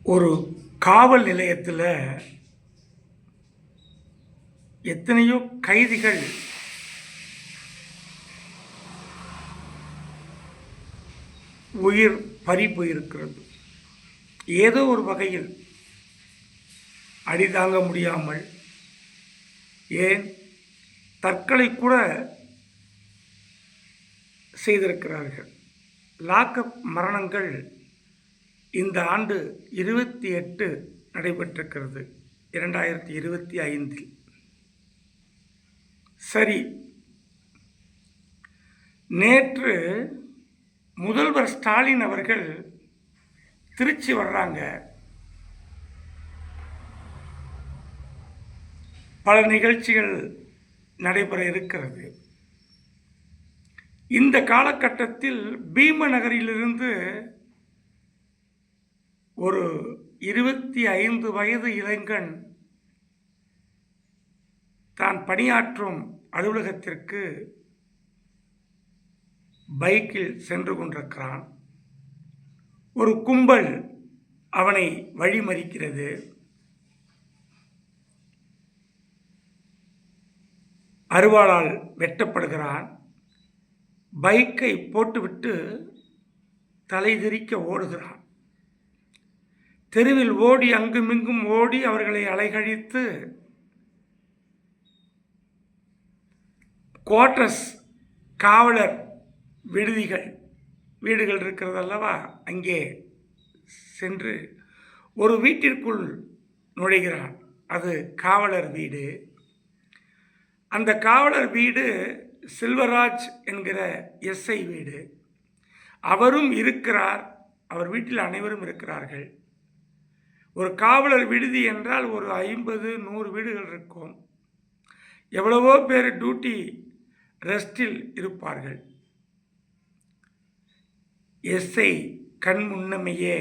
ஒரு காவல் நிலையத்தில் எத்தனையோ கைதிகள் உயிர் பறி போயிருக்கிறது. ஏதோ ஒரு வகையில் அடிதாங்க முடியாமல் ஏன் தற்கொலை கூட செய்திருக்கிறார்கள். லாக்அப் மரணங்கள் இந்த ஆண்டு 28 நடைபெற்றிருக்கிறது, 2025. சரி, நேற்று முதல்வர் ஸ்டாலின் அவர்கள் திருச்சி வர்றாங்க. பல நிகழ்ச்சிகள் நடைபெற இருக்கிறது. இந்த காலகட்டத்தில் பீமநகரிலிருந்து ஒரு 25 வயது இளைஞன் தான் பணியாற்றும் அலுவலகத்திற்கு பைக்கில் சென்று கொண்டிருக்கிறான். ஒரு கும்பல் அவனை வழிமறிக்கிறது. அருவாளால் வெட்டப்படுகிறான். பைக்கை போட்டுவிட்டு தலைதெறிக்க ஓடுகிறான். தெருவில் ஓடி அங்குமிங்கும் ஓடி அவர்களை அலைகழித்து குவார்டர்ஸ் காவலர் வீடுகள் இருக்கிறது அல்லவா, அங்கே சென்று ஒரு வீட்டிற்குள் நுழைகிறான். அது காவலர் வீடு. அந்த காவலர் வீடு செல்வராஜ் என்கிற எஸ்ஐ வீடு. அவரும் இருக்கிறார். அவர் வீட்டில் அனைவரும் இருக்கிறார்கள். ஒரு காவலர் விடுதி என்றால் ஒரு 50-100 வீடுகள் இருக்கும். எவ்வளவோ பேர் டியூட்டி ரெஸ்டில் இருப்பார்கள். எஸ்ஐ கண் முன்னமையே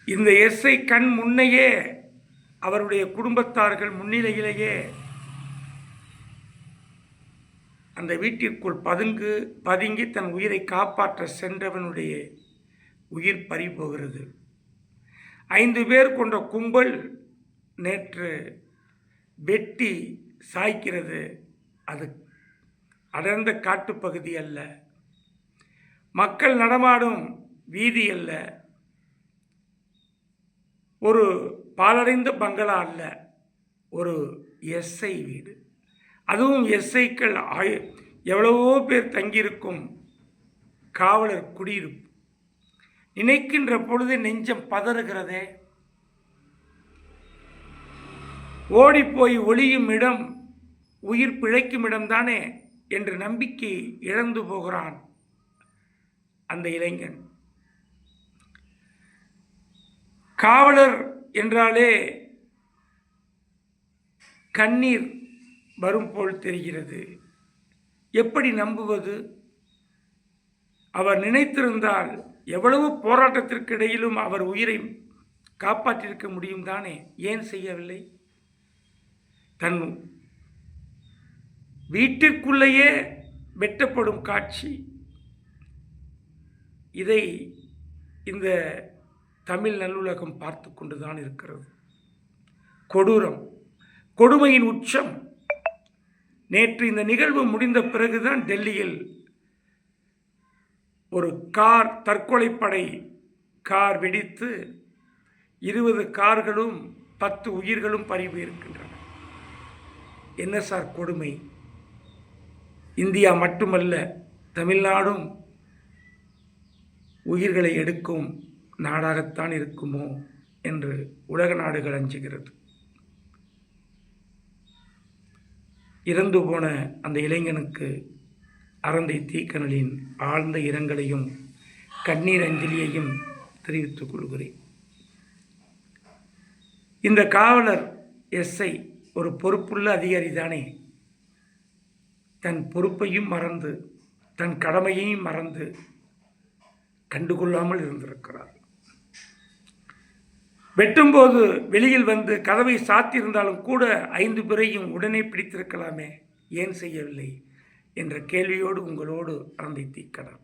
இந்த எஸ்ஐ கண் முன்னையே அவருடைய குடும்பத்தார்கள் முன்னிலையிலேயே அந்த வீட்டிற்குள் பதுங்கி தன் உயிரை காப்பாற்ற சென்றவனுடைய உயிர் பறி போகிறது. 5 பேர் கொண்ட கும்பல் நேற்று வெட்டி சாய்க்கிறது. அது அடர்ந்த காட்டுப்பகுதி அல்ல, மக்கள் நடமாடும் வீதி அல்ல, ஒரு பாழடைந்த பங்களா அல்ல, ஒரு எஸ்ஐ வீடு. அதுவும் எஸ்ஐக்கள் எவ்வளவோ பேர் தங்கியிருக்கும் காவலர் குடியிருப்பு. நினைக்கின்ற பொழுது நெஞ்சம் பதறுகிறதே. ஓடிப்போய் ஒளியும் இடம் உயிர் பிழைக்கும் இடம்தானே என்று நம்பிக்கை இழந்து போகிறான் அந்த இளைஞன். காவலர் என்றாலே கண்ணீர் வரும் போல் தெரிகிறது. எப்படி நம்புவது? அவர் நினைத்திருந்தால் எவ்வளவு போராட்டத்திற்கு இடையிலும் அவர் உயிரை காப்பாற்றியிருக்க முடியும் தானே? ஏன் செய்யவில்லை? தன் வீட்டிற்குள்ளேயே வெட்டப்படும் காட்சி. இதை இந்த தமிழ் நல்லுலகம் பார்த்து கொண்டுதான் இருக்கிறது. கொடூரம், கொடுமையின் உச்சம். நேற்று இந்த நிகழ்வு முடிந்த பிறகுதான் டெல்லியில் ஒரு தற்கொலைப்படை கார் வெடித்து 20 கார்களும் 10 உயிர்களும் பறிவு இருக்கின்றன. என்ன சார் கொடுமை! இந்தியா மட்டுமல்ல, தமிழ்நாடும் உயிர்களை எடுக்கும் நாடாகத்தான் இருக்குமோ என்று உலக நாடுகள் அஞ்சுகிறது. இறந்து போன அந்த இளைஞனுக்கு அறந்தை தீக்கனலின் ஆழ்ந்த இரங்கலையும் கண்ணீர் அஞ்சலியையும் தெரிவித்துக் கொள்கிறேன். இந்த காவலர் எஸ்ஐ ஒரு பொறுப்புள்ள அதிகாரி தானே. தன் பொறுப்பையும் மறந்து தன் கடமையையும் மறந்து கண்டுகொள்ளாமல் இருந்திருக்கிறார். வெட்டும்போது வெளியில் வந்து கதவை சாத்தியிருந்தாலும் கூட 5 பேரையும் உடனே பிடித்திருக்கலாமே, ஏன் செய்யவில்லை என்ற கேள்வியோடு உங்களோடு அறந்தை தீக்கனல்.